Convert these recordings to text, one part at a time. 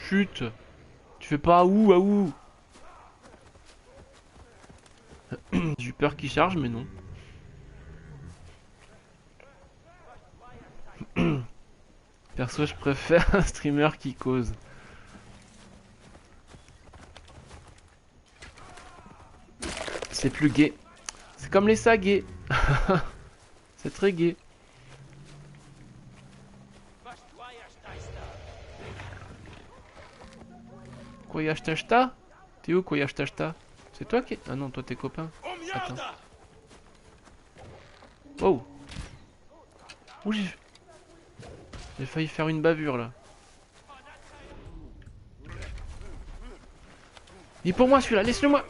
Chut. Tu fais pas ouh, ah ouh. J'ai eu peur qu'il charge, mais non. Perso, je préfère un streamer qui cause. C'est plus gay. C'est comme les saguets. C'est très gay. Koyashtashta? T'es où, Koyashtashta? C'est toi qui... Ah non, toi t'es copain. Attends. Oh. Ouh, j'ai failli faire une bavure là. Il est pour moi celui-là, laisse-le moi.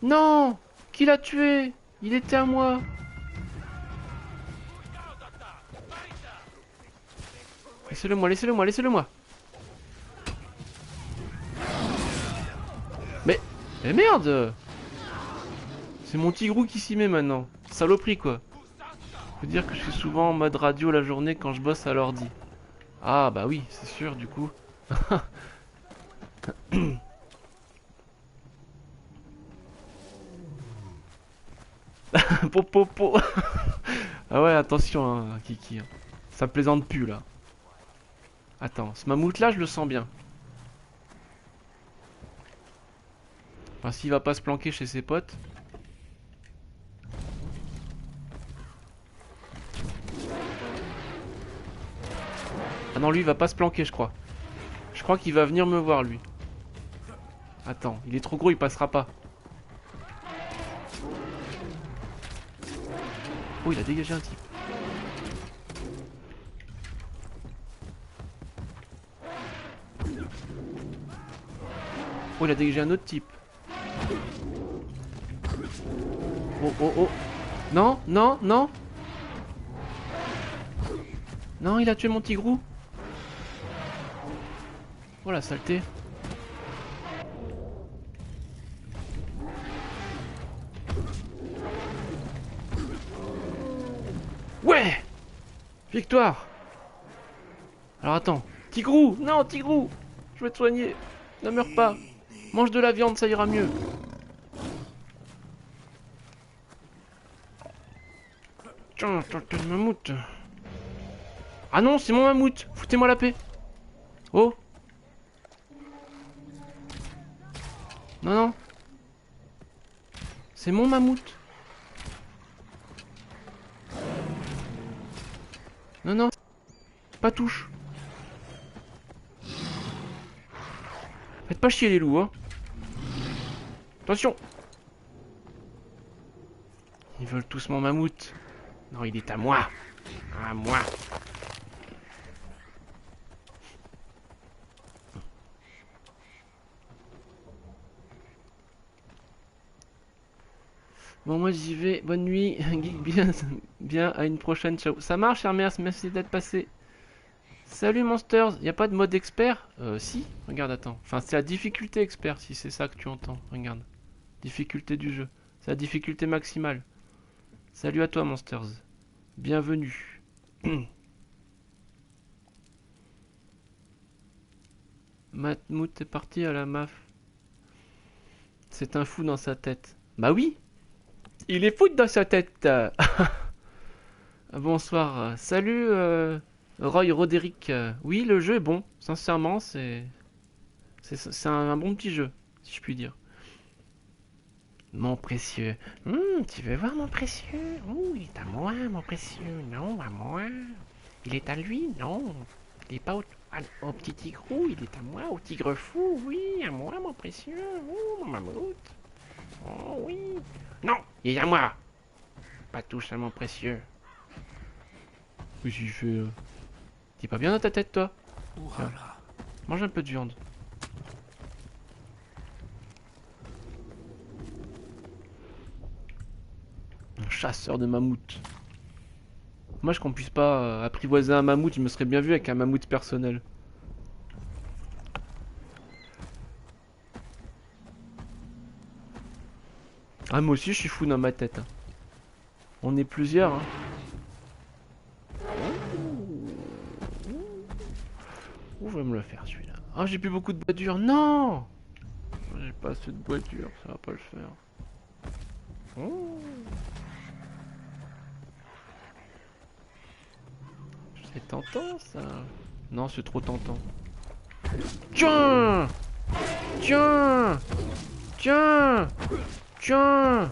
Non. Qui l'a tué? Il était à moi. Laissez-le moi, laissez-le moi, laissez-le moi. Mais merde. C'est mon tigrou qui s'y met maintenant. Saloperie quoi. Faut dire que je suis souvent en mode radio la journée quand je bosse à l'ordi. Ah bah oui, c'est sûr du coup. Popopo. Ah ouais, attention hein, Kiki. Ça plaisante plus là. Attends, ce mammouth là je le sens bien. Enfin s'il va pas se planquer chez ses potes. Ah non lui il va pas se planquer je crois. Je crois qu'il va venir me voir lui. Attends, il est trop gros, il passera pas. Oh il a dégagé un type. Oh il a dégagé un autre type. Oh oh oh. Non, non, non. Non, il a tué mon tigrou. Oh la saleté. Ouais. Victoire. Alors attends. Tigrou. Non, Tigrou. Je vais te soigner. Ne meurs pas. Mange de la viande, ça ira mieux. Tiens, t'as le mammouth. Ah non, c'est mon mammouth. Foutez-moi la paix. Oh. Non, non. C'est mon mammouth. Non, non. Pas touche. Faites pas chier les loups, hein. Attention. Ils veulent tous mon mammouth. Non, il est à moi. À moi. Bon, moi j'y vais. Bonne nuit. Geek bien, bien. À une prochaine. Ciao. Ça marche, Hermès. Merci d'être passé. Salut Monsters. Y a pas de mode expert? Si. Regarde, attends. Enfin, c'est la difficulté expert si c'est ça que tu entends. Regarde. Difficulté du jeu. C'est la difficulté maximale. Salut à toi, Monsters. Bienvenue. Matmout est parti à la MAF. C'est un fou dans sa tête. Bah oui. Il est fou dans sa tête. Bonsoir. Salut Roy Roderick. Oui, le jeu est bon. Sincèrement, c'est un bon petit jeu, si je puis dire. Mon précieux. Tu veux voir mon précieux? Oh, il est à moi, mon précieux. Non, à moi. Il est à lui? Non. Il est pas au petit tigrou, il est à moi, au tigre fou. Oui, à moi, mon précieux. Oh, mon mammouth. Oh, oui. Non, il est à moi. Pas touche à mon précieux. Qu'est-ce qu'il fait? T'es pas bien dans ta tête, toi? Tiens, mange un peu de viande. Un chasseur de mammouth. Moi, qu'on puisse pas apprivoiser un mammouth, je me serais bien vu avec un mammouth personnel. Ah, moi aussi, je suis fou dans ma tête. On est plusieurs, hein. Où je vais me le faire, celui-là? Oh, j'ai plus beaucoup de bois dur. Non! J'ai pas assez de bois dur, ça va pas le faire. Oh. C'est tentant ça. Non, c'est trop tentant. Tiens! Tiens! Tiens! Tiens!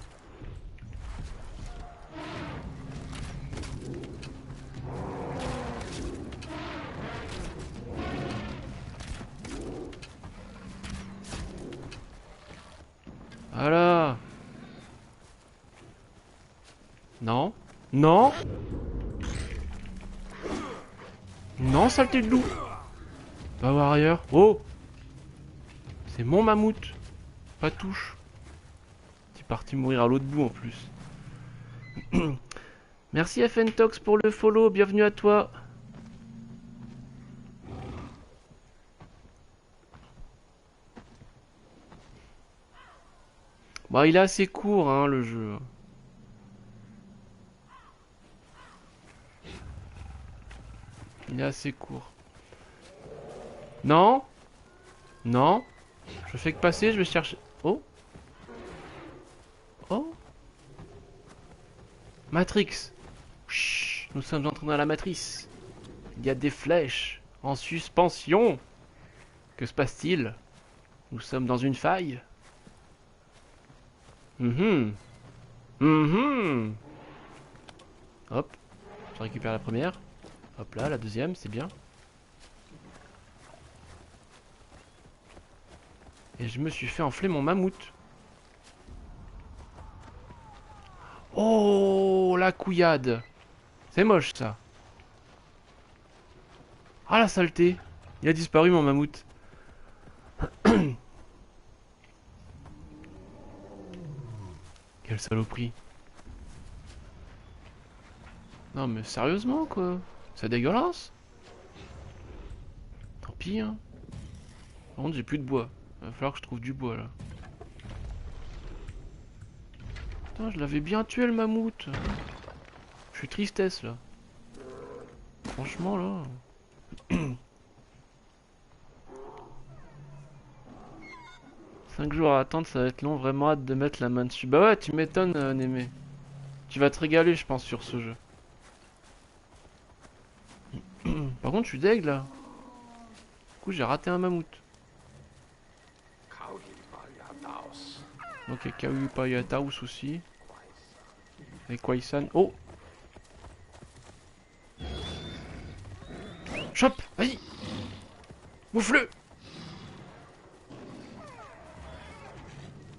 Voilà. Non. Non. Non, saleté de loup. Va voir ailleurs. Oh! C'est mon mammouth. Pas touche. C'est parti mourir à l'autre bout en plus. Merci FNTox pour le follow. Bienvenue à toi. Bah, il est assez court, hein, le jeu. Il est assez court. Non. Non. Je fais que passer, je vais chercher... Oh. Oh. Matrix. Chut, nous sommes entrés dans la matrice. Il y a des flèches en suspension. Que se passe-t-il? Nous sommes dans une faille. Hop. Je récupère la première. Hop là, la deuxième, c'est bien. Et je me suis fait enfler mon mammouth. Oh, la couillade. C'est moche ça. Ah la saleté. Il a disparu mon mammouth. Quelle saloperie. Non mais sérieusement quoi. C'est dégueulasse. Tant pis hein. Par contre j'ai plus de bois. Il va falloir que je trouve du bois là. Putain, je l'avais bien tué le mammouth. Je suis tristesse là. Franchement là. 5 jours à attendre, ça va être long. Vraiment hâte de mettre la main dessus. Bah ouais, tu m'étonnes, Némé. Tu vas te régaler, je pense, sur ce jeu. Par contre, je suis deg là. Du coup, j'ai raté un mammouth. Ok, Kauyupayataus aussi. Et Kwaisan. Oh! Chope! Vas-y! Bouffe-le!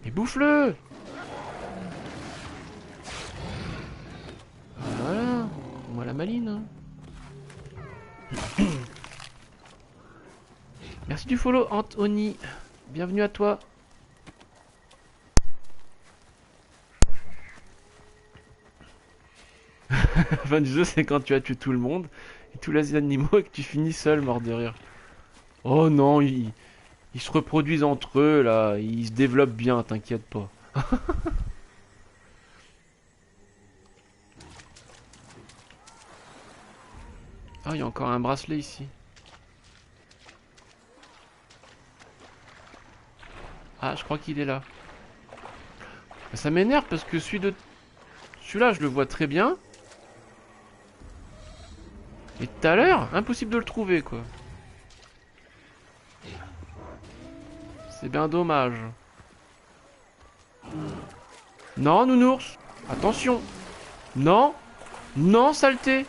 Mais bouffe-le! Voilà! Moi la maline! Hein. Merci du follow, Anthony! Bienvenue à toi! La fin du jeu, c'est quand tu as tué tout le monde et tous les animaux et que tu finis seul, mort de rire. Oh non, ils se reproduisent entre eux là, ils se développent bien, t'inquiète pas. Ah, il y a encore un bracelet ici. Ah, je crois qu'il est là. Ça m'énerve parce que celui-là, je le vois très bien. Et tout à l'heure, impossible de le trouver, quoi. C'est bien dommage. Non, nounours. Attention. Non. Non, saleté.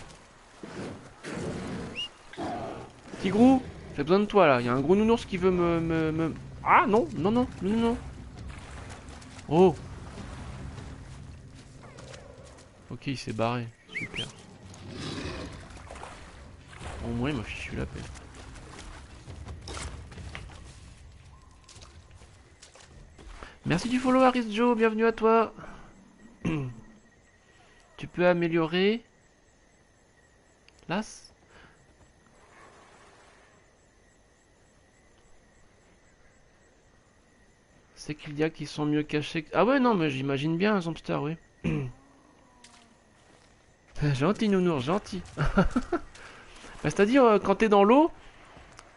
Tigrou, j'ai besoin de toi, là. Il y a un gros nounours qui veut me... Ah, non, non, non, non, non. Oh. Ok, il s'est barré. Super. Au moins, il m'a fichu la paix. Merci du follow, Aris Joe. Bienvenue à toi. Tu peux améliorer... Las. C'est qu'il y a qui sont mieux cachés que... Ah ouais, non, mais j'imagine bien un Zombstar, oui. Gentil, nounours, gentil. Bah, c'est-à-dire, quand t'es dans l'eau,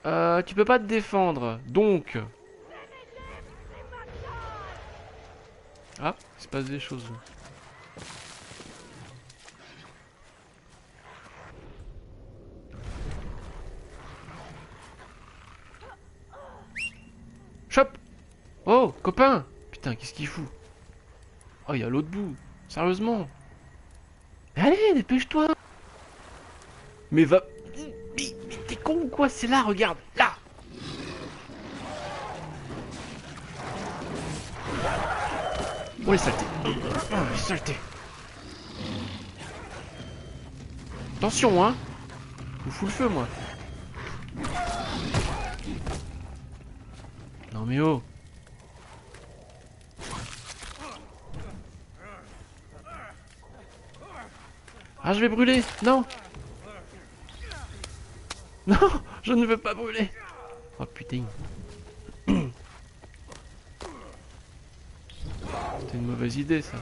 Tu peux pas te défendre. Donc... Ah, il se passe des choses. Chope! Oh, copain! Putain, qu'est-ce qu'il fout? Oh, il y a l'autre bout. Sérieusement? Mais allez, dépêche-toi! Mais va... Mais t'es con ou quoi? C'est là, regarde! Là! Oh, les saletés! Oh, les saletés! Attention, hein! Je vous fous le feu, moi! Non mais oh! Ah, je vais brûler! Non! Non! Je ne veux pas brûler! Oh putain! C'était une mauvaise idée, ça.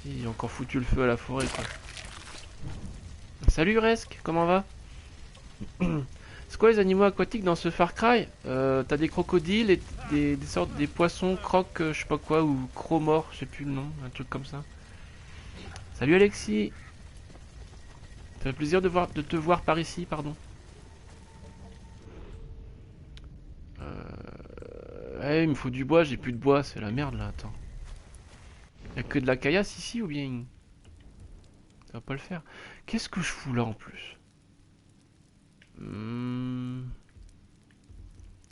Il a encore foutu le feu à la forêt, quoi. Salut Resk, comment va? C'est quoi les animaux aquatiques dans ce Far Cry? T'as des crocodiles et des sortes des poissons crocs, je sais pas quoi, ou chromorts, je sais plus le nom, un truc comme ça. Salut Alexis! Ça fait plaisir de te voir par ici, pardon. Ouais, il me faut du bois, j'ai plus de bois, c'est la merde là, attends. Y'a que de la caillasse ici ou bien... Ça va pas le faire. Qu'est-ce que je fous là en plus?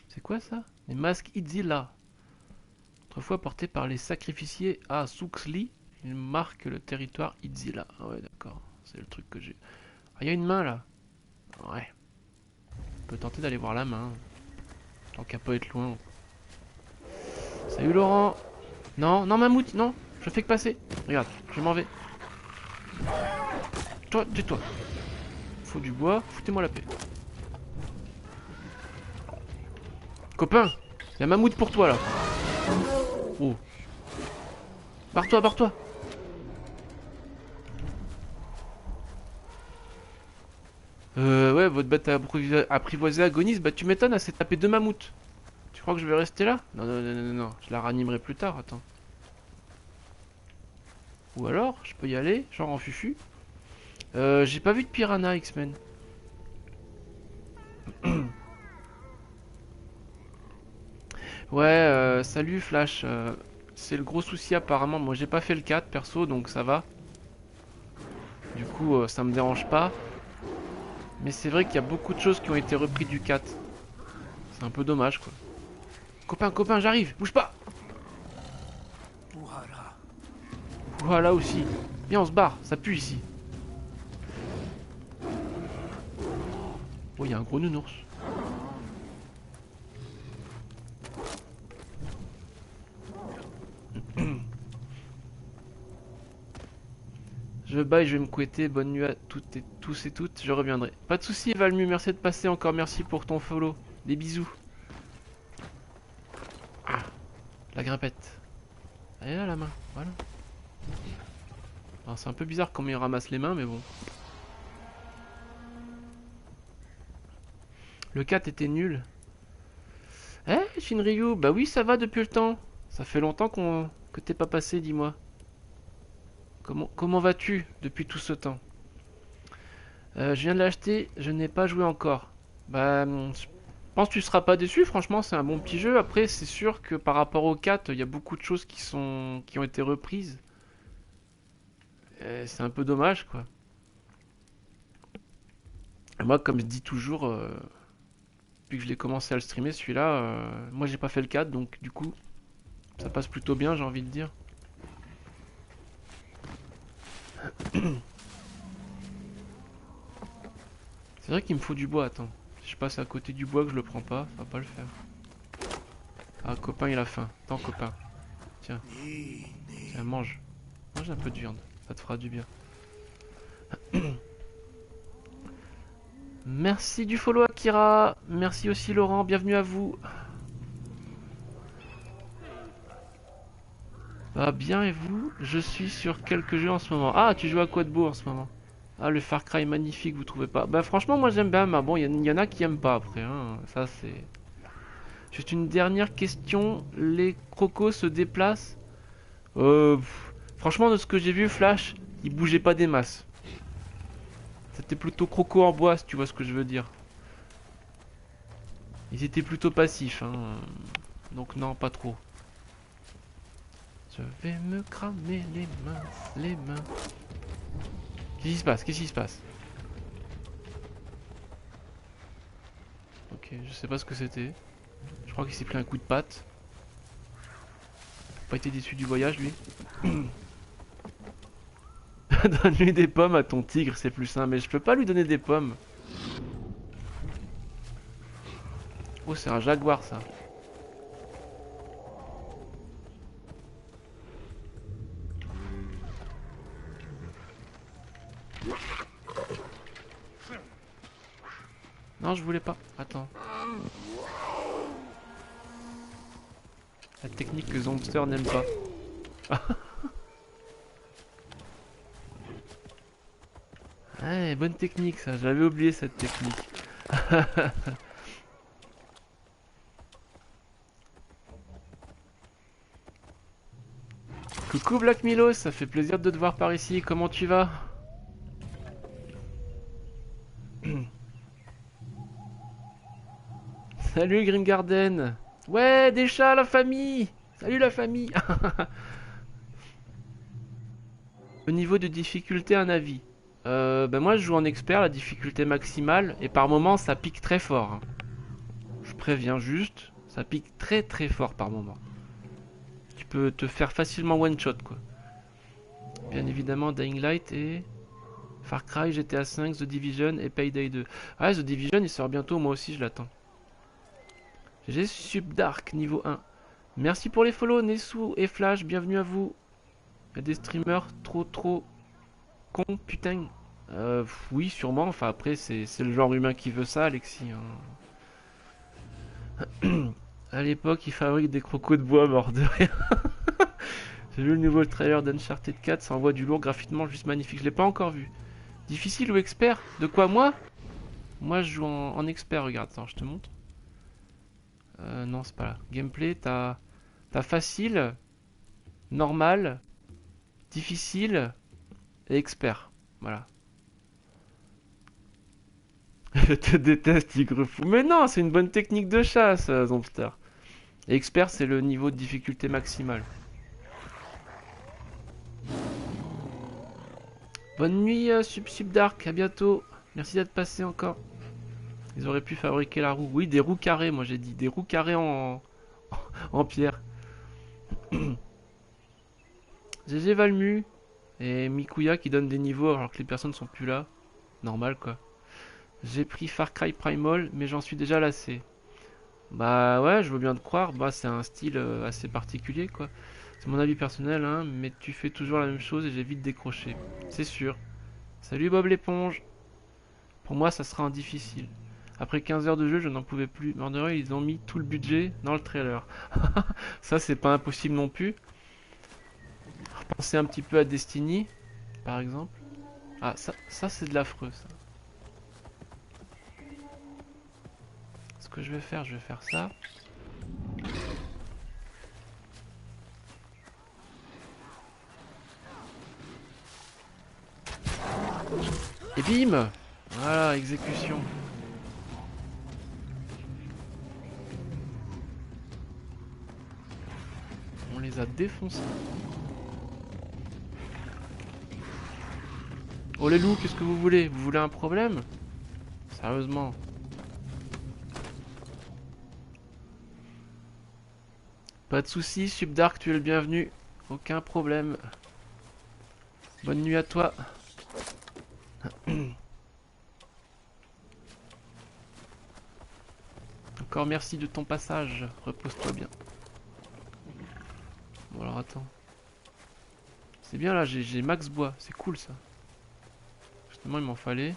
C'est quoi ça? Les masques Itzila. Autrefois portés par les sacrificiers à Souxli, ils marquent le territoire Itzila. Ah ouais, d'accord. C'est le truc que j'ai. Ah, il y a une main là. Ouais. On peut tenter d'aller voir la main. Tant qu'à pas être loin. Salut Laurent. Non, non Mammouth, non. Je fais que passer. Regarde, je m'en vais. Toi, tais-toi. Faut du bois, foutez-moi la paix. Copain, y'a Mammouth pour toi là. Oh. Barre-toi, barre-toi. Ouais, votre bête apprivoisée agonise, bah tu m'étonnes, elle s'est tapée deux mammouths. Tu crois que je vais rester là? Non, non, non, non, non, je la ranimerai plus tard, attends. Ou alors, je peux y aller, genre en fufu. J'ai pas vu de piranha, X-Men. Ouais, salut Flash. C'est le gros souci apparemment. Moi j'ai pas fait le 4 perso, donc ça va. Du coup, ça me dérange pas. Mais c'est vrai qu'il y a beaucoup de choses qui ont été reprises du 4. C'est un peu dommage quoi. Copain, copain, j'arrive, bouge pas. Voilà aussi. Viens, on se barre, ça pue ici. Oh, il y a un gros nounours. Je baille, je vais me couetter. Bonne nuit à toutes et tous et toutes. Je reviendrai. Pas de soucis, Valmu. Merci de passer encore. Merci pour ton follow. Des bisous. Ah, la grimpette. Elle est là la main. Voilà. C'est un peu bizarre comment il ramasse les mains, mais bon. Le 4 était nul. Eh, Shinryu, bah oui, ça va depuis le temps. Ça fait longtemps que t'es pas passé, dis-moi. Comment vas-tu depuis tout ce temps? Je viens de l'acheter, je n'ai pas joué encore. Bah, je pense que tu seras pas déçu, franchement, c'est un bon petit jeu. Après, c'est sûr que par rapport au 4, il y a beaucoup de choses qui ont été reprises. C'est un peu dommage, quoi. Et moi, comme je dis toujours, depuis que je l'ai commencé à le streamer, celui-là, moi j'ai pas fait le 4, donc du coup, ça passe plutôt bien, j'ai envie de dire. C'est vrai qu'il me faut du bois, attends. Si je passe à côté du bois que je le prends pas, ça va pas le faire. Ah, copain, il a faim. Attends, copain. Tiens. Tiens, mange. Mange un peu de viande. Ça te fera du bien. Merci du follow, Akira. Merci aussi, Laurent. Bienvenue à vous. Ah, bien, et vous? Je suis sur quelques jeux en ce moment. Ah, tu joues à quoi de beau en ce moment? Ah, le Far Cry magnifique, vous trouvez pas? Bah franchement, moi j'aime bien, mais bon, il y en a qui aiment pas après, hein. Ça c'est... Juste une dernière question. Les crocos se déplacent? Franchement, de ce que j'ai vu, Flash, il bougeait pas des masses. C'était plutôt croco en bois, si tu vois ce que je veux dire. Ils étaient plutôt passifs, hein. Donc non, pas trop. Je vais me cramer les mains, les mains. Qu'est-ce qui se passe? Qu'est-ce qui se passe? Ok, je sais pas ce que c'était. Je crois qu'il s'est pris un coup de patte. Pas été déçu du voyage, lui. Donne-lui des pommes à ton tigre, c'est plus simple. Mais je peux pas lui donner des pommes. Oh, c'est un jaguar, ça. Non, je voulais pas. Attends. La technique que Zombster n'aime pas. Ouais, bonne technique ça, j'avais oublié cette technique. Coucou Black Milos, ça fait plaisir de te voir par ici, comment tu vas? Salut Green Garden. Ouais, des chats la famille. Salut la famille. Au niveau de difficulté, un avis. Ben moi je joue en expert, la difficulté maximale, et par moments ça pique très fort, hein. Je préviens juste, ça pique très très fort par moment. Tu peux te faire facilement one shot quoi. Bien évidemment Dying Light et Far Cry, GTA 5, The Division et Payday 2. Ah, The Division il sort bientôt, moi aussi je l'attends. GG Subdark niveau 1. Merci pour les follow Nessou et Flash, bienvenue à vous. Il y a des streamers trop cons, putain. Oui, sûrement. Enfin, après, c'est le genre humain qui veut ça, Alexis, hein. À l'époque, ils fabriquent des crocos de bois morts de rien. J'ai vu le nouveau trailer d'Uncharted 4, ça envoie du lourd graphiquement, juste magnifique. Je l'ai pas encore vu. Difficile ou expert? De quoi moi? Moi, je joue en expert, regarde. Attends, je te montre. Non, c'est pas là. Gameplay, t'as facile, normal, difficile et expert. Voilà. Je te déteste, tigre fou. Mais non, c'est une bonne technique de chasse, Zombster. Et expert, c'est le niveau de difficulté maximale. Bonne nuit, Subdark, à bientôt. Merci d'être passé encore. Ils auraient pu fabriquer la roue. Oui, des roues carrées, moi j'ai dit. Des roues carrées en pierre. GG Valmu et Mikuya qui donnent des niveaux alors que les personnes sont plus là. Normal quoi. J'ai pris Far Cry Primal, mais j'en suis déjà lassé. Bah ouais, je veux bien te croire. Bah c'est un style assez particulier quoi. C'est mon avis personnel, hein, mais tu fais toujours la même chose et j'ai vite décroché. C'est sûr. Salut Bob l'éponge. Pour moi, ça sera un difficile. Après 15 heures de jeu, je n'en pouvais plus. Murderer, ils ont mis tout le budget dans le trailer. Ça, c'est pas impossible non plus. Pensez un petit peu à Destiny, par exemple. Ah, ça c'est de l'affreux, ça. Ce que je vais faire ça. Et bim! Voilà, exécution. On les a défoncés. Oh les loups, qu'est-ce que vous voulez? Vous voulez un problème? Sérieusement. Pas de soucis, Subdark, tu es le bienvenu. Aucun problème. Bonne nuit à toi. Encore merci de ton passage. Repose-toi bien. Bon alors attends. C'est bien là, j'ai max bois. C'est cool ça. Justement il m'en fallait.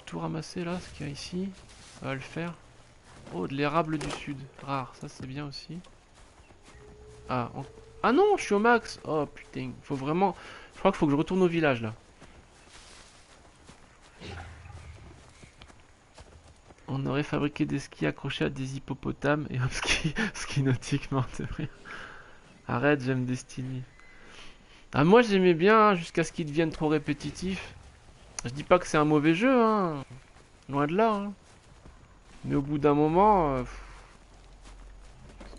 Tout ramasser là, ce qu'il y a ici. Ça va le faire. Oh, de l'érable du sud. Rare, ça c'est bien aussi. Ah, ah non, je suis au max. Oh putain, faut vraiment... Je crois qu'il faut que je retourne au village là. On aurait fabriqué des skis accrochés à des hippopotames et hop, ski nautique mort de rire. Arrête, j'aime Destiny. Ah, moi j'aimais bien jusqu'à ce qu'il devienne trop répétitif. Je dis pas que c'est un mauvais jeu, hein. Loin de là, hein. Mais au bout d'un moment,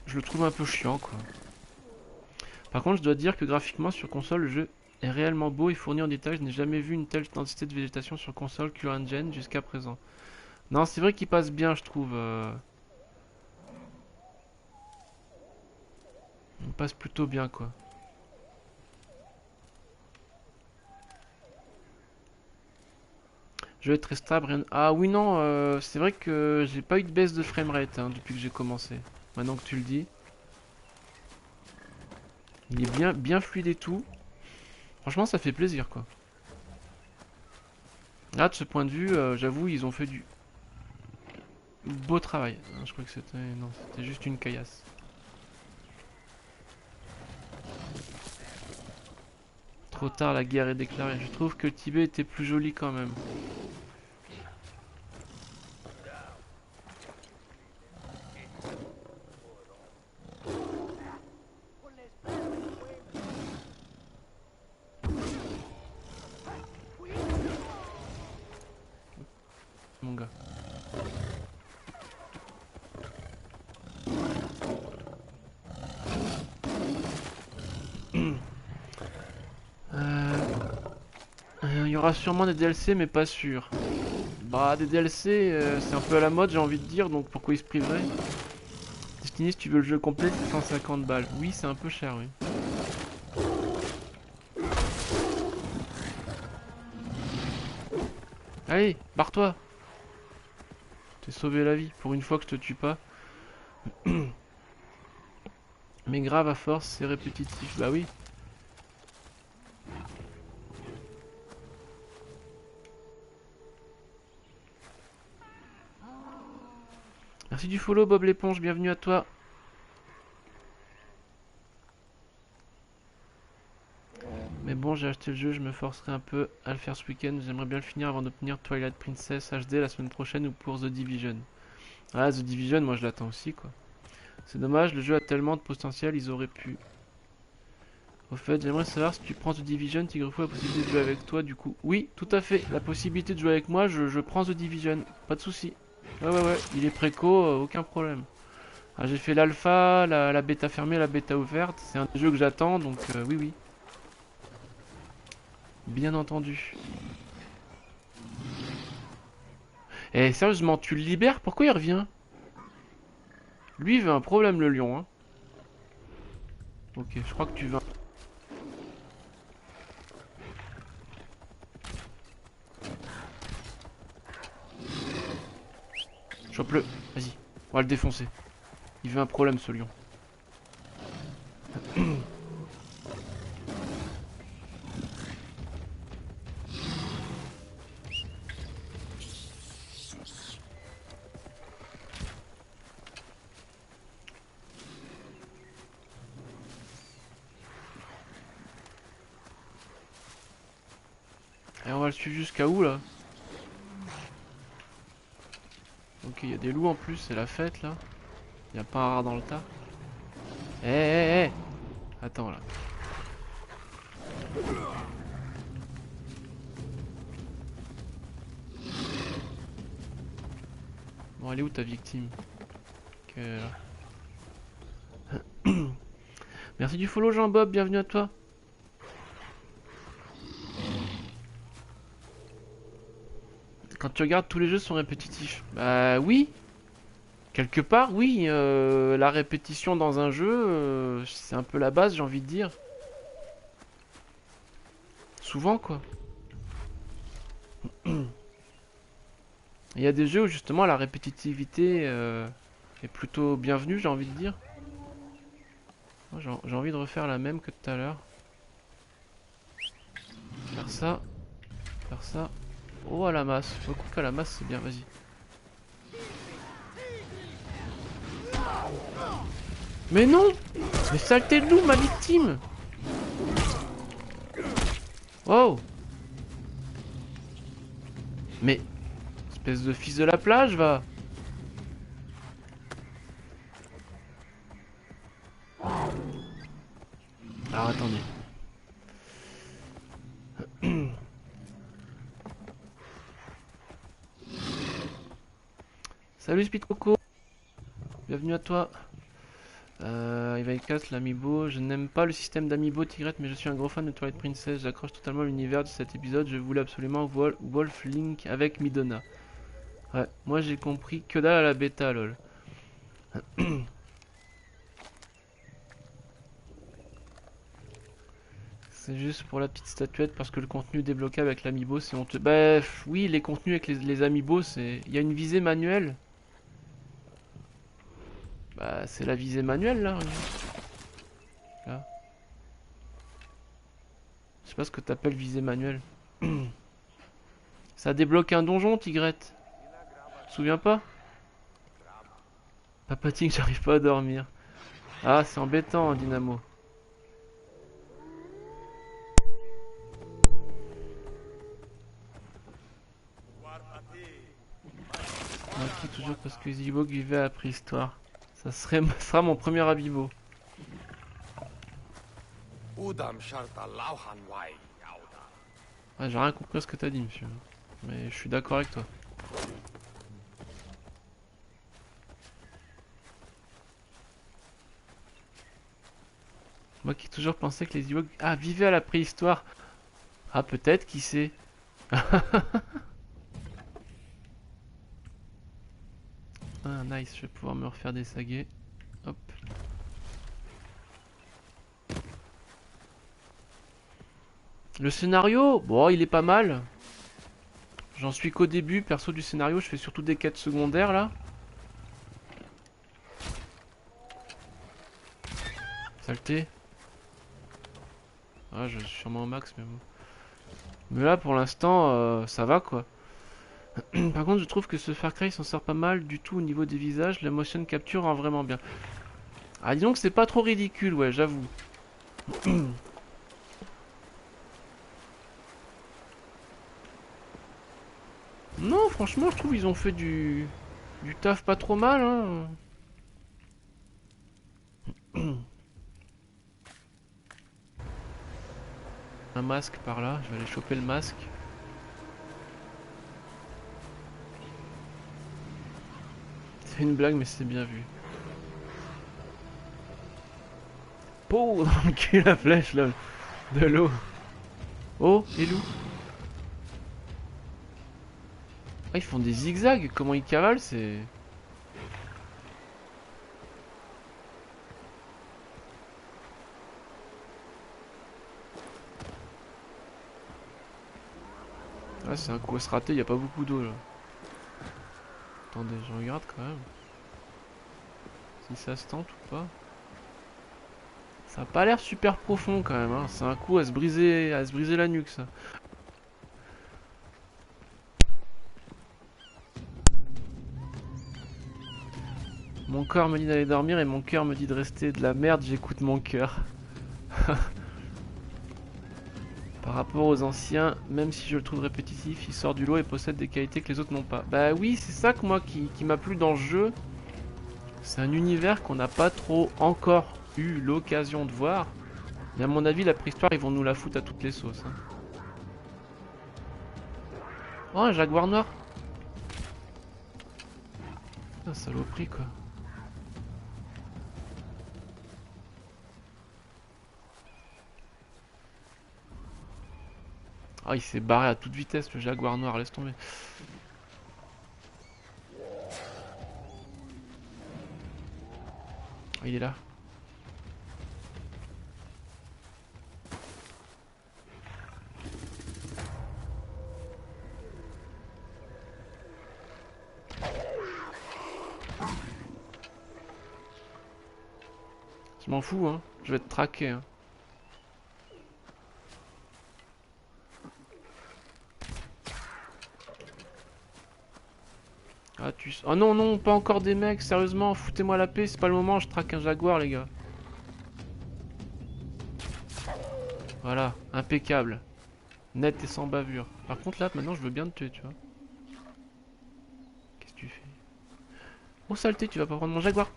je le trouve un peu chiant, quoi. Par contre, je dois dire que graphiquement sur console, le jeu est réellement beau et fourni en détails. Je n'ai jamais vu une telle densité de végétation sur console CryEngine jusqu'à présent. Non, c'est vrai qu'il passe bien, je trouve. Il passe plutôt bien, quoi. Je vais être très stable. Ah oui, non, c'est vrai que j'ai pas eu de baisse de framerate hein, depuis que j'ai commencé. Maintenant que tu le dis. Il est bien fluide et tout. Franchement, ça fait plaisir, quoi. Là, de ce point de vue, j'avoue, ils ont fait du beau travail. Je crois que c'était... Non, c'était juste une caillasse. Trop tard, la guerre est déclarée. Je trouve que le Tibet était plus joli quand même. Mon gars. Il y aura sûrement des DLC, mais pas sûr. Bah, des DLC, c'est un peu à la mode, j'ai envie de dire, donc pourquoi ils se priveraient? Destiny, si tu veux le jeu complet, c'est 150 balles. Oui, c'est un peu cher, oui. Allez, barre-toi! T'es sauvé la vie, pour une fois que je te tue pas. Mais grave, à force, c'est répétitif. Bah oui. Merci du follow, Bob l'éponge, bienvenue à toi. Mais bon, j'ai acheté le jeu, je me forcerai un peu à le faire ce week-end. J'aimerais bien le finir avant d'obtenir Twilight Princess HD la semaine prochaine ou pour The Division. Ah, The Division, moi je l'attends aussi, quoi. C'est dommage, le jeu a tellement de potentiel, ils auraient pu. Au fait, j'aimerais savoir si tu prends The Division, Tigrefou a la possibilité de jouer avec toi, du coup. Oui, tout à fait, la possibilité de jouer avec moi, je prends The Division, pas de souci. Ouais, il est préco, aucun problème. Ah, j'ai fait l'alpha, la bêta fermée, la bêta ouverte, c'est un jeu que j'attends, donc oui. Bien entendu. Eh, sérieusement, tu le libères? Pourquoi il revient? Lui, il veut un problème, le lion, hein. Ok, je crois que tu veux. Chope-le, vas-y, on va le défoncer. Il veut un problème, ce lion. Et on va le suivre jusqu'à où, là? Ok, il y a des loups en plus, c'est la fête, là. Il n'y a pas un rat dans le tas. Eh. Attends, là. Bon, elle est où ta victime? Ok, là. Merci du follow, Jean-Bob, bienvenue à toi. Quand tu regardes, tous les jeux sont répétitifs. Bah oui. Quelque part, oui. La répétition dans un jeu, c'est un peu la base, j'ai envie de dire. Souvent, quoi. Il y a des jeux où justement la répétitivité est plutôt bienvenue, j'ai envie de dire. Moi, j'ai envie de refaire la même que tout à l'heure. Faire ça. Faire ça. Oh, à la masse. Je crois qu'à la masse, c'est bien, vas-y. Mais non! Mais saleté de loup, ma victime! Wow! Mais, espèce de fils de la plage, va! Alors attendez. Salut Speed Coco. Bienvenue à toi. Ivaicast, l'amiibo. Je n'aime pas le système d'amiibo Tigrette, mais je suis un gros fan de Twilight Princess. J'accroche totalement l'univers de cet épisode. Je voulais absolument Wolf Link avec Midona. Ouais, moi j'ai compris que dalle à la bêta, lol. C'est juste pour la petite statuette parce que le contenu débloquable avec l'amiibo c'est honteux. Bah oui, les contenus avec les amiibo, c'est. Il y a une visée manuelle. Bah c'est la visée manuelle là. Là. Je sais pas ce que t'appelles visée manuelle. Ça débloque un donjon, Tigrette. Tu te souviens pas? Papatine, j'arrive pas à dormir. Ah, c'est embêtant, Dynamo. Qui toujours parce que Zibog vivait à la préhistoire. Ça sera mon premier Abibo. Ouais, j'ai rien compris à ce que t'as dit, monsieur. Mais je suis d'accord avec toi. Moi qui ai toujours pensé que les Ewoks vivaient à la préhistoire. Ah, peut-être, qui sait. Ah, nice, je vais pouvoir me refaire des saguets. Hop. Le scénario, bon, il est pas mal. J'en suis qu'au début, perso du scénario, je fais surtout des quêtes secondaires là. Saleté. Ah, je suis sûrement au max, mais bon. Mais là, pour l'instant, ça va quoi. Par contre, je trouve que ce Far Cry s'en sort pas mal du tout au niveau des visages. La motion capture rend vraiment bien. Ah, disons que c'est pas trop ridicule, ouais, j'avoue. Non, franchement, je trouve qu'ils ont fait du taf pas trop mal, hein. Un masque par là, je vais aller choper le masque. C'est une blague, mais c'est bien vu. Pouh, dans le cul la flèche là, de l'eau. Oh, et loup. Ah, ils font des zigzags, comment ils cavalent, c'est... Ah, c'est un coup à se rater, il n'y a pas beaucoup d'eau là. Attendez, je regarde quand même. Si ça se tente ou pas. Ça a pas l'air super profond quand même, hein. C'est un coup à se briser la nuque ça. Mon corps me dit d'aller dormir et mon cœur me dit de rester. De la merde, j'écoute mon cœur. Par rapport aux anciens, même si je le trouve répétitif, il sort du lot et possède des qualités que les autres n'ont pas. Bah oui, c'est ça que moi qui m'a plu dans le jeu. C'est un univers qu'on n'a pas trop encore eu l'occasion de voir. Mais à mon avis, la préhistoire, ils vont nous la foutre à toutes les sauces. Hein. Oh, un jaguar noir. Putain, saloperie quoi. Ah, il s'est barré à toute vitesse le jaguar noir, laisse tomber. Oh, il est là. Je m'en fous, hein. Je vais te traquer, hein. Ah, oh non, non, pas encore des mecs, sérieusement, foutez-moi la paix, c'est pas le moment, je traque un jaguar, les gars. Voilà, impeccable. Net et sans bavure. Par contre, là, maintenant, je veux bien te tuer, tu vois. Qu'est-ce que tu fais? Oh, saleté, tu vas pas prendre mon jaguar.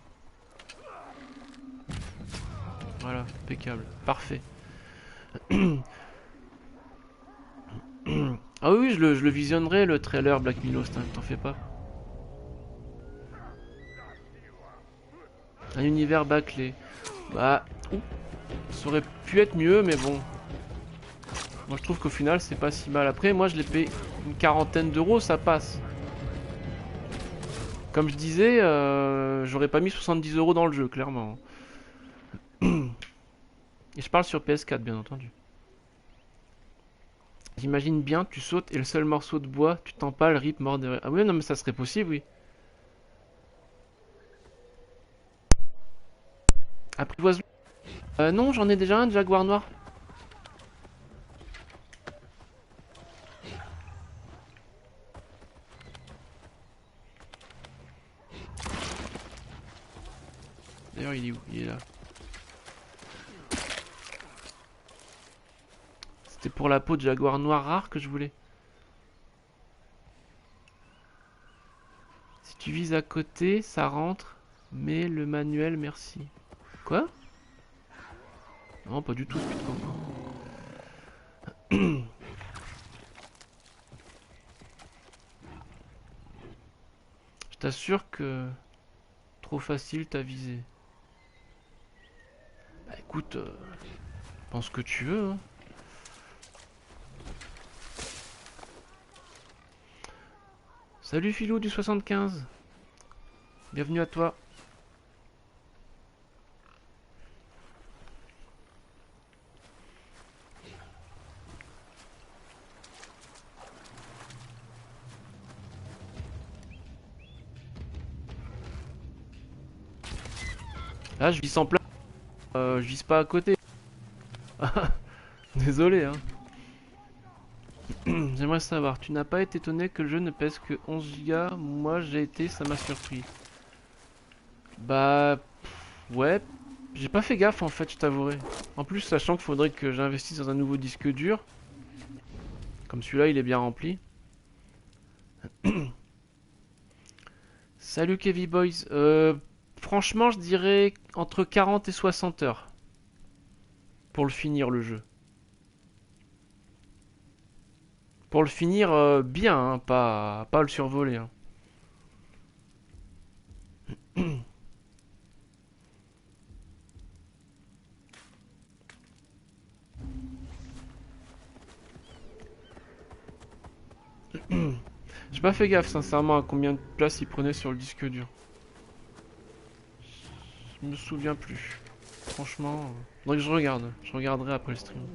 Voilà, impeccable. Parfait. Ah oui, je le visionnerai le trailer Black Milos, t'en fais pas. Un univers bâclé. Bah, ça aurait pu être mieux, mais bon. Moi je trouve qu'au final c'est pas si mal. Après, moi je l'ai payé une quarantaine d'euros, ça passe. Comme je disais, j'aurais pas mis 70 euros dans le jeu, clairement. Et je parle sur PS4, bien entendu. J'imagine bien, tu sautes et le seul morceau de bois, tu t'empales, rip, mort de rire. Ah oui, non, mais ça serait possible, oui. Apprivoise. Non, j'en ai déjà un, Jaguar noir. D'ailleurs, il est où? Il est là. C'était pour la peau de Jaguar noir rare que je voulais. Si tu vises à côté, ça rentre. Mais le manuel, merci. Quoi? Non, pas du tout, ce putain. Je t'assure que trop facile t'as visé. Bah écoute, pense que tu veux, hein. Salut Philou du 75. Bienvenue à toi. Là, je vise en plein. Je vise pas à côté. Désolé, hein. J'aimerais savoir, tu n'as pas été étonné que le jeu ne pèse que 11 Go? Moi j'ai été, ça m'a surpris. Bah, ouais, j'ai pas fait gaffe en fait, je t'avouerai. En plus, sachant qu'il faudrait que j'investisse dans un nouveau disque dur. Comme celui-là, il est bien rempli. Salut Kevy Boys. Franchement, je dirais entre 40 et 60 heures pour le finir le jeu. Pour le finir bien, hein, pas le survoler, hein. J'ai pas fait gaffe sincèrement à combien de place il prenait sur le disque dur. Je me souviens plus. Franchement, faudrait que je regarde. Je regarderai après le stream.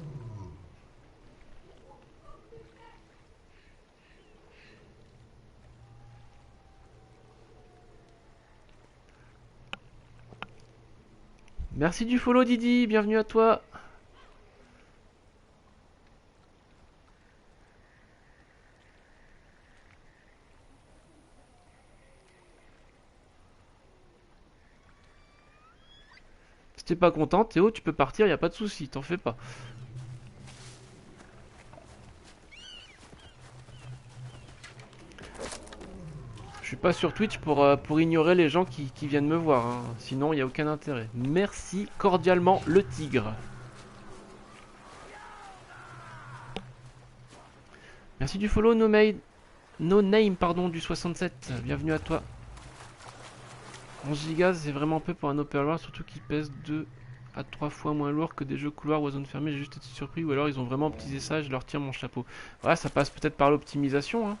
Merci du follow Didi, bienvenue à toi. Si t'es pas content, Théo, tu peux partir, y a pas de souci, t'en fais pas. Je suis pas sur Twitch pour ignorer les gens qui viennent me voir, hein. Sinon y a aucun intérêt. Merci cordialement le tigre. Merci du follow No Name pardon du 67, bienvenue à toi. 11 Go c'est vraiment peu pour un open world, surtout qu'il pèse 2 à 3 fois moins lourd que des jeux couloirs ou à zone fermée. J'ai juste été surpris, ou alors ils ont vraiment optimisé ça, je leur tire mon chapeau. Voilà, ça passe peut-être par l'optimisation, hein.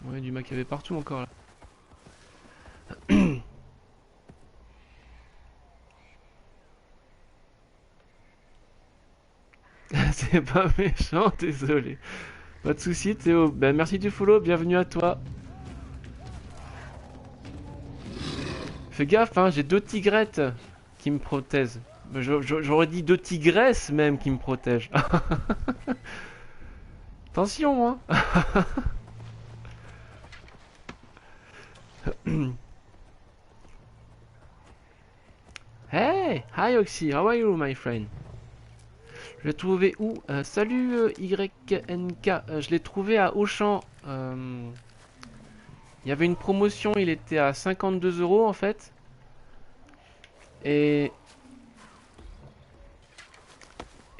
Ouais, du mac il y avait partout encore là. C'est pas méchant, désolé. Pas de soucis, Théo. Ben, merci du follow, bienvenue à toi. Fais gaffe, hein, j'ai deux tigrettes qui me protègent. J'aurais dit deux tigresses même qui me protègent. Attention, hein. Hey, hi Oxy, how are you, my friend? Je l'ai trouvé où? Salut YNK, je l'ai trouvé à Auchan. Il y avait une promotion, il était à 52 euros en fait. Et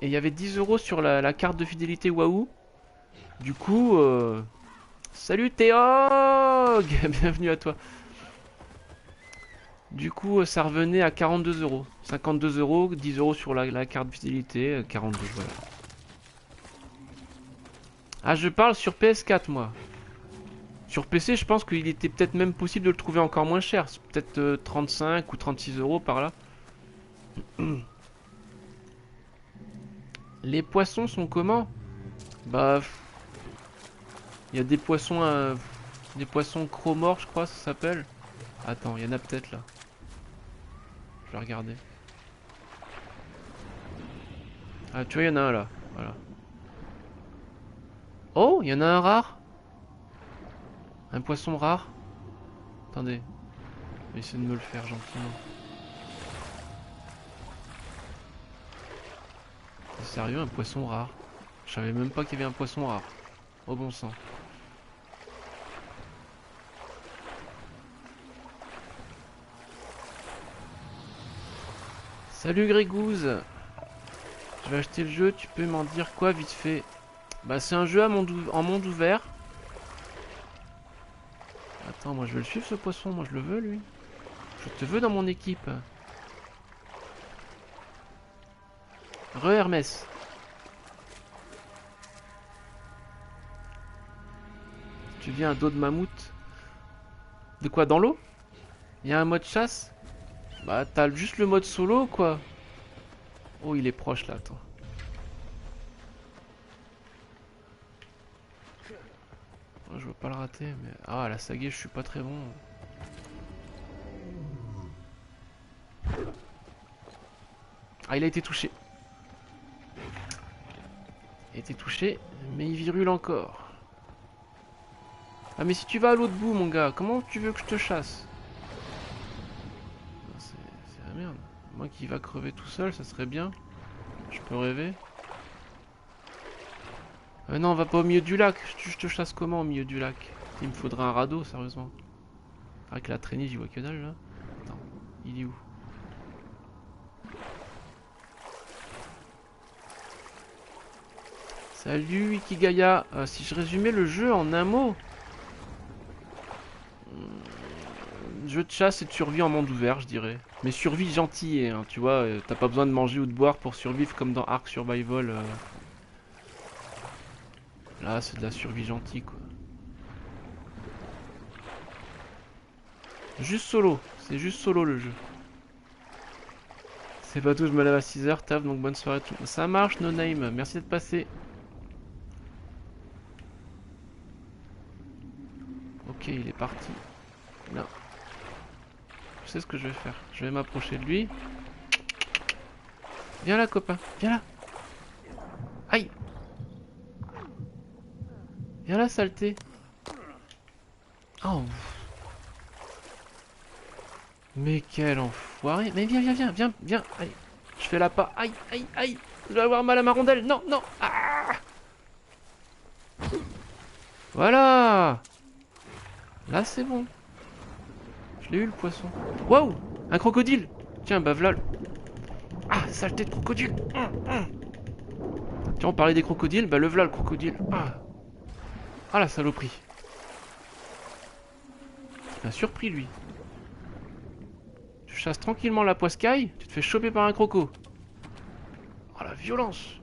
il y avait 10 euros sur la carte de fidélité Wahoo. Du coup, salut Théog. Bienvenue à toi. Du coup, ça revenait à 42 euros. 52 euros, 10 euros sur la carte fidélité, 42, voilà. Ah, je parle sur PS4, moi. Sur PC, je pense qu'il était peut-être même possible de le trouver encore moins cher. Peut-être 35 ou 36 euros par là. Les poissons sont comment? Bah, il y a des poissons chromorphes, je crois, ça s'appelle. Attends, il y en a peut-être là. Je vais regarder. Ah, tu vois, il y en a un là. Voilà. Oh, il y en a un rare. Un poisson rare. Attendez. Je vais essayer de me le faire gentiment. T'es sérieux, un poisson rare? Je savais même pas qu'il y avait un poisson rare. Oh bon sang. Salut Grégouze. Je vais acheter le jeu, tu peux m'en dire quoi vite fait? Bah c'est un jeu en monde ouvert. Attends, moi je veux le suivre ce poisson, moi je le veux lui. Je te veux dans mon équipe. Hermès. Tu viens à dos de mammouth. De quoi, dans l'eau? Il y a un mode chasse? Bah t'as juste le mode solo quoi. Oh il est proche là, attends. Oh, je veux pas le rater, mais... Ah la saguée, je suis pas très bon. Ah il a été touché. Il a été touché, mais il virule encore. Ah mais si tu vas à l'autre bout mon gars, comment tu veux que je te chasse? C'est la merde. Moi qui va crever tout seul, ça serait bien. Je peux rêver. Non, on va pas au milieu du lac. Je te chasse comment au milieu du lac? Il me faudra un radeau, sérieusement. Avec la traînée, j'y vois que dalle là. Attends, il est où? Salut Ikigaya. Si je résumais le jeu en un mot, jeu de chasse et de survie en monde ouvert, je dirais. Mais survie gentille, hein, tu vois. T'as pas besoin de manger ou de boire pour survivre comme dans Ark Survival. Là, c'est de la survie gentille, quoi. Juste solo. C'est juste solo le jeu. C'est pas tout, je me lève à 6h, taf, donc bonne soirée à tout. Ça marche, no name. Merci d'être passé. Ok, il est parti. Là. Je sais ce que je vais faire. Je vais m'approcher de lui. Viens là, copain. Viens là. Aïe. Viens là, saleté. Oh. Mais quel enfoiré. Mais viens, viens, viens, viens, viens. Allez. Je fais la pas. Aïe, aïe, aïe. Je vais avoir mal à ma rondelle. Non, non. Ah. Voilà. Là, c'est bon. Je l'ai eu, le poisson. Waouh. Un crocodile. Tiens, bah voilà. Ah, saleté de crocodile. Tiens, on parlait des crocodiles. Bah le voilà, le crocodile. Ah, la saloperie. Il m'a surpris, lui. Tu chasses tranquillement la poiscaille, tu te fais choper par un croco. Oh, la violence.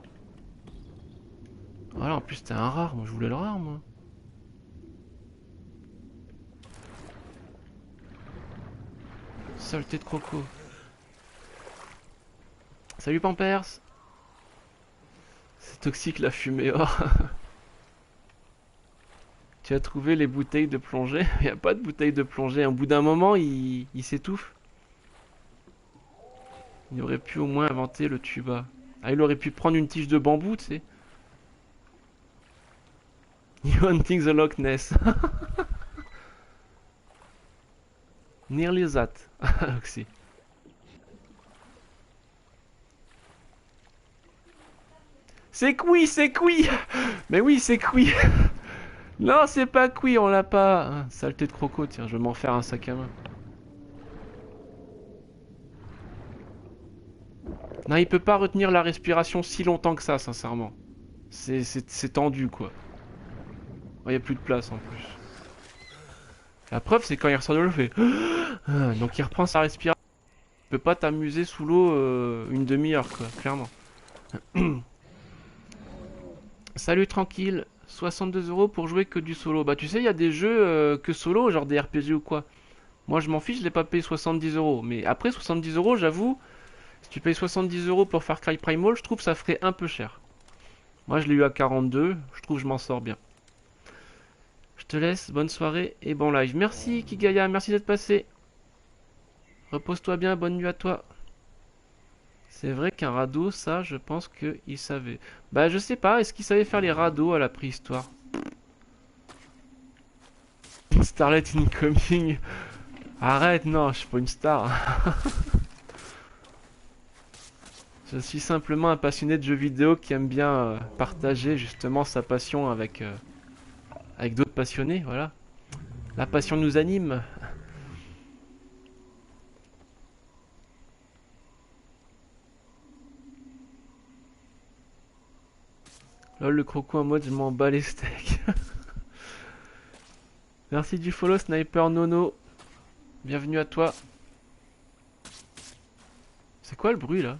Voilà, en plus, c'était un rare. Moi, je voulais le rare, moi. Saleté de croco. Salut, Pampers. Toxique la fumée. Oh. Tu as trouvé les bouteilles de plongée? Il n'y a pas de bouteilles de plongée. Au bout d'un moment, il s'étouffe. Il aurait pu au moins inventer le tuba. Ah, il aurait pu prendre une tige de bambou, tu sais. You hunting the Loch Ness. Nearly that. Oxy. C'est cuit, c'est cuit. Mais oui, c'est cuit. Non, c'est pas cuit, on l'a pas. Ah, saleté de croco, tiens, je vais m'en faire un sac à main. Non, il peut pas retenir la respiration si longtemps que ça, sincèrement. C'est tendu, quoi. Il y a plus de place, en plus. La preuve, c'est quand il ressort de l'eau, il fait... Ah, donc il reprend sa respiration. Tu peux pas t'amuser sous l'eau une demi-heure, quoi, clairement. Salut, tranquille. 62 € pour jouer que du solo. Bah, tu sais, il y a des jeux que solo, genre des RPG ou quoi. Moi, je m'en fiche, je l'ai pas payé 70 €. Mais après, 70 €, j'avoue, si tu payes 70 € pour Far Cry Primal, je trouve que ça ferait un peu cher. Moi, je l'ai eu à 42, je trouve que je m'en sors bien. Je te laisse, bonne soirée et bon live. Merci Kigaya, merci d'être passé. Repose-toi bien, bonne nuit à toi. C'est vrai qu'un radeau, ça, je pense qu'il savait. Bah, je sais pas, est-ce qu'il savait faire les radeaux à la préhistoire? Starlet incoming. Arrête, non, je suis pas une star. Je suis simplement un passionné de jeux vidéo qui aime bien partager justement sa passion avec d'autres passionnés, voilà. La passion nous anime. Lol, le croco en mode je m'en bats les steaks. Merci du follow Sniper Nono. Bienvenue à toi. C'est quoi le bruit là?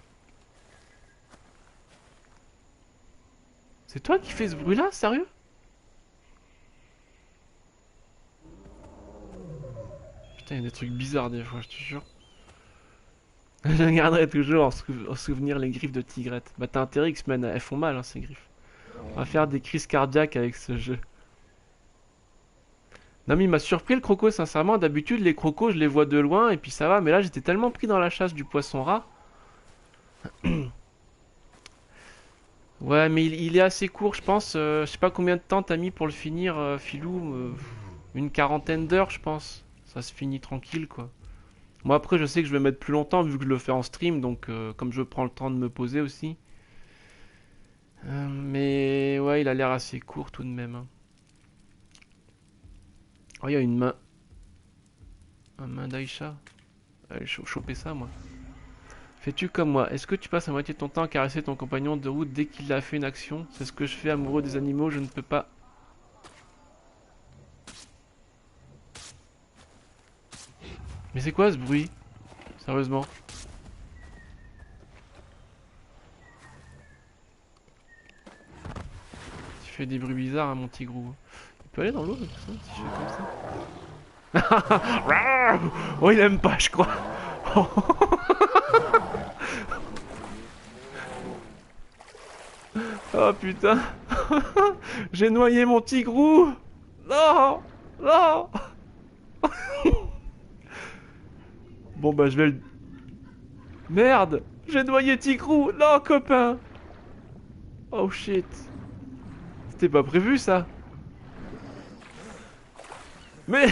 C'est toi qui fais ce bruit là, sérieux? Putain, il y a des trucs bizarres des fois, je te jure. Je garderai toujours en souvenir les griffes de Tigrette. Bah t'as intérêt X-Men, elles font mal hein, ces griffes. On va faire des crises cardiaques avec ce jeu. Non mais il m'a surpris le croco sincèrement, d'habitude les crocos je les vois de loin et puis ça va, mais là j'étais tellement pris dans la chasse du poisson rat. Ouais mais il est assez court je pense, je sais pas combien de temps t'as mis pour le finir Filou, une quarantaine d'heures je pense. Ça se finit tranquille quoi. Moi après je sais que je vais mettre plus longtemps vu que je le fais en stream donc comme je prends le temps de me poser aussi. Mais ouais il a l'air assez court tout de même. Hein. Oh il y a une main. Une main d'Aïcha. Allez choper ça moi. Fais-tu comme moi? Est-ce que tu passes la moitié de ton temps à caresser ton compagnon de route dès qu'il a fait une action? C'est ce que je fais amoureux des animaux, je ne peux pas. Mais c'est quoi ce bruit? Sérieusement? Tu fais des bruits bizarres à mon petit gros. Il peut aller dans l'eau, ça, si je fais comme ça? Oh, il aime pas, je crois. Oh putain. J'ai noyé mon tigrou. Non. Non. Bon bah je vais le... Merde. J'ai noyé Tigrou. Non copain. Oh shit. C'était pas prévu ça. Mais...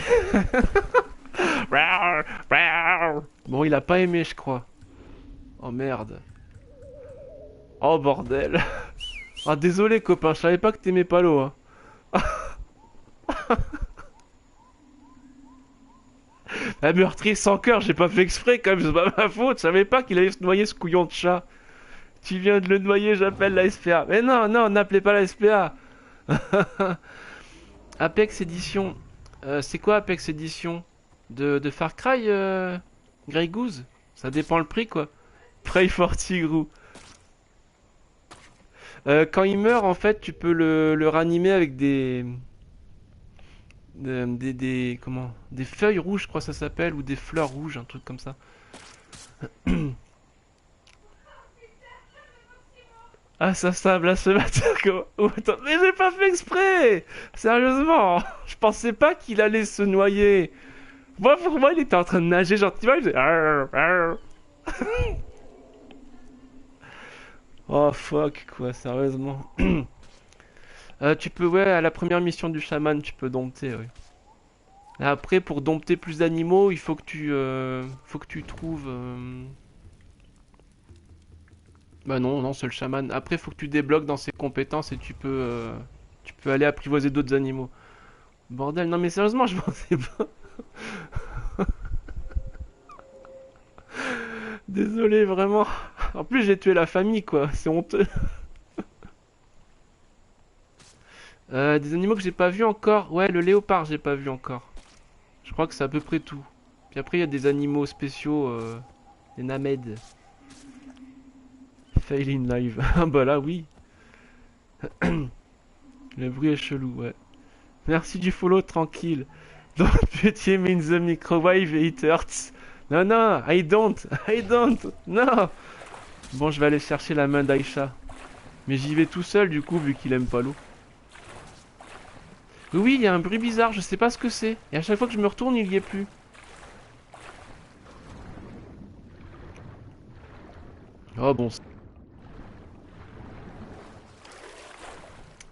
Bon il a pas aimé je crois. Oh merde. Oh bordel. Ah désolé copain, je savais pas que t'aimais pas l'eau. Hein. La meurtrier sans cœur, j'ai pas fait exprès quand même, c'est pas ma faute. Je savais pas qu'il allait se noyer ce couillon de chat. Tu viens de le noyer, j'appelle la SPA. Mais non, non, n'appelez pas la SPA. Apex Edition. C'est quoi Apex Edition de Far Cry Grey Goose? Ça dépend le prix quoi. Pray for Tigrou. Quand il meurt, en fait, tu peux le ranimer avec comment, des feuilles rouges, je crois que ça s'appelle, ou des fleurs rouges, un truc comme ça. Assassin blasphémateur, comment... Oh, attends, mais j'ai pas fait exprès! Sérieusement! Je pensais pas qu'il allait se noyer. Moi, pour moi, il était en train de nager gentiment, il faisait... Arr, arr. Oh fuck, quoi, sérieusement. Tu peux, ouais, à la première mission du chaman, tu peux dompter, ouais. Après, pour dompter plus d'animaux, il faut que tu trouves... Bah non, non, c'est le chaman. Après, il faut que tu débloques dans ses compétences et tu peux aller apprivoiser d'autres animaux. Bordel, non mais sérieusement, je pensais pas. Désolé, vraiment. En plus, j'ai tué la famille, quoi. C'est honteux. Des animaux que j'ai pas vu encore. Ouais, le léopard, j'ai pas vu encore. Je crois que c'est à peu près tout. Puis après, il y a des animaux spéciaux, les nameds. Fail in live. Ah bah là, oui. Le bruit est chelou, ouais. Merci du follow, tranquille. Don't put him in the microwave, it hurts. Non, non, I don't, non. Bon, je vais aller chercher la main d'Aïcha. Mais j'y vais tout seul, du coup, vu qu'il aime pas l'eau. Oui, oui, il y a un bruit bizarre, je sais pas ce que c'est. Et à chaque fois que je me retourne, il y est plus. Oh bon.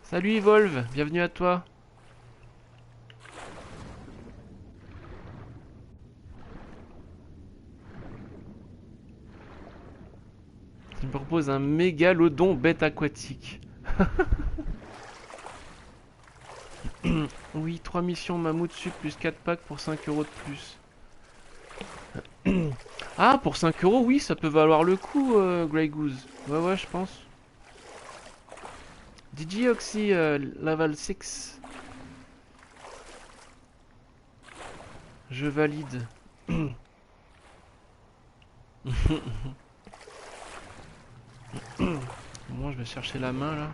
Salut Evolve, bienvenue à toi. Tu me proposes un mégalodon bête aquatique. Oui, 3 missions mammouth sup plus 4 packs pour 5 euros de plus. Ah, pour 5 euros, oui, ça peut valoir le coup, Grey Goose. Ouais, ouais, je pense. DJ Oxy, level 6. Je valide. Moi, je vais chercher la main, là.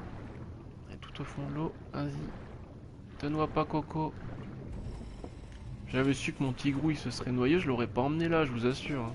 Elle est tout au fond de l'eau. Vas-y. Te noie pas, Coco. J'avais su que mon tigrou, il se serait noyé, je l'aurais pas emmené là, je vous assure, hein.